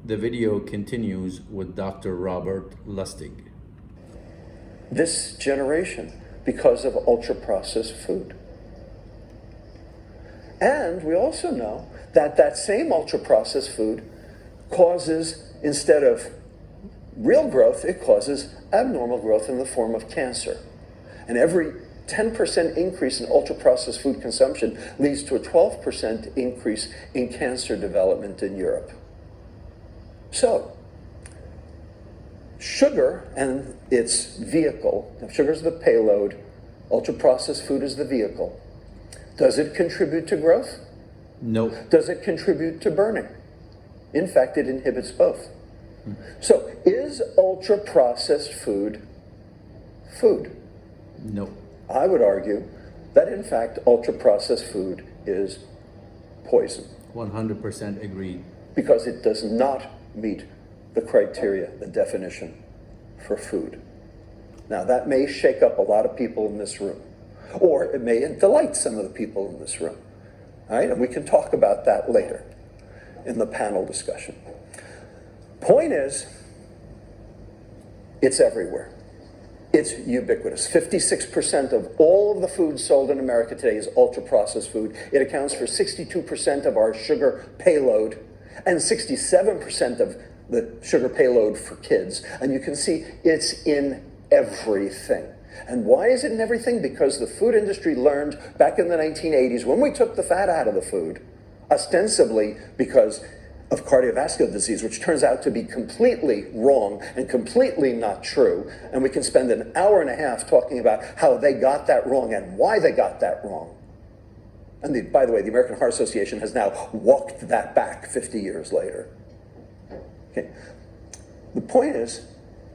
The video continues with Dr. Robert Lustig. This generation, because of ultra-processed food. And we also know that that same ultra-processed food causes, instead of real growth, it causes abnormal growth in the form of cancer. And every 10% increase in ultra-processed food consumption leads to a 12% increase in cancer development in Europe. So, sugar and its vehicle, sugar is the payload, ultra-processed food is the vehicle. Does it contribute to growth? No. Does it contribute to burning? In fact, it inhibits both. So, is ultra-processed food food? No. I would argue that, in fact, ultra-processed food is poison. 100% agreed. Because it does not meet the criteria, the definition for food. Now, that may shake up a lot of people in this room, or it may delight some of the people in this room. All right? And we can talk about that later in the panel discussion. Point is, it's everywhere. It's ubiquitous. 56% of all of the food sold in America today is ultra-processed food. It accounts for 62% of our sugar payload and 67% of the sugar payload for kids. And you can see it's in everything. And why is it in everything? Because the food industry learned back in the 1980s, when we took the fat out of the food, ostensibly because of cardiovascular disease, which turns out to be completely wrong and completely not true. And we can spend an hour and a half talking about how they got that wrong and why they got that wrong. And by the way, the American Heart Association has now walked that back 50 years later. Okay. The point is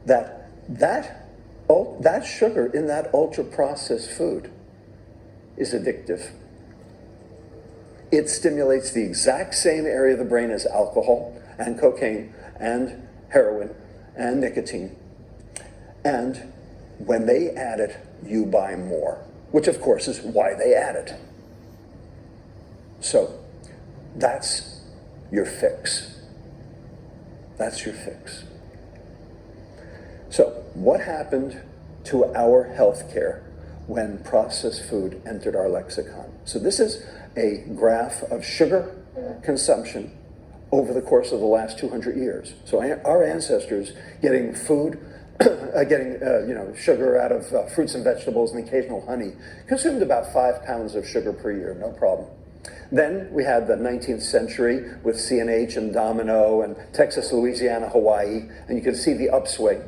that that sugar in that ultra-processed food is addictive. It stimulates the exact same area of the brain as alcohol and cocaine and heroin and nicotine. And when they add it, you buy more, which of course is why they add it. So that's your fix. That's your fix. So what happened to our health care when processed food entered our lexicon? So this is a graph of sugar consumption over the course of the last 200 years. So our ancestors getting food, sugar out of fruits and vegetables and occasional honey, consumed about 5 pounds of sugar per year, no problem. Then we had the 19th century with C&H and Domino and Texas, Louisiana, Hawaii, and you can see the upswing.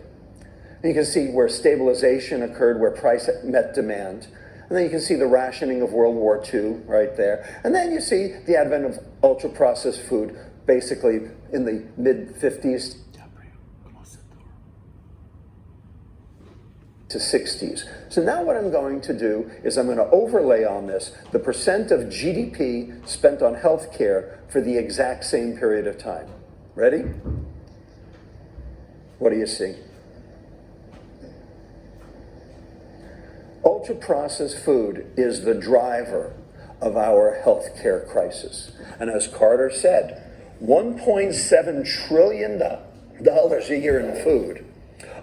And you can see where stabilization occurred, where price met demand. And then you can see the rationing of World War II right there. And then you see the advent of ultra-processed food, basically in the mid-50s to 60s. So now what I'm going to do is I'm going to overlay on this the percent of GDP spent on health care for the exact same period of time. Ready? What do you see? Ultra-processed food is the driver of our healthcare crisis. And as Carter said, $1.7 trillion a year in food,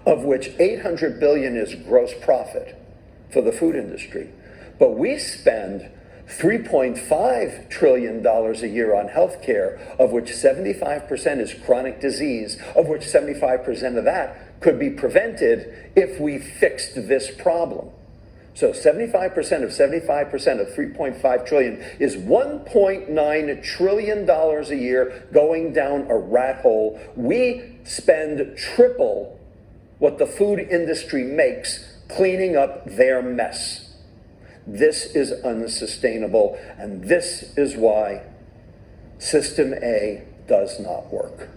of which $800 billion is gross profit for the food industry. But we spend $3.5 trillion a year on healthcare, of which 75% is chronic disease, of which 75% of that could be prevented if we fixed this problem. So 75% of 75% of 3.5 trillion is $1.9 trillion a year going down a rat hole. We spend triple what the food industry makes cleaning up their mess. This is unsustainable, and this is why System A does not work.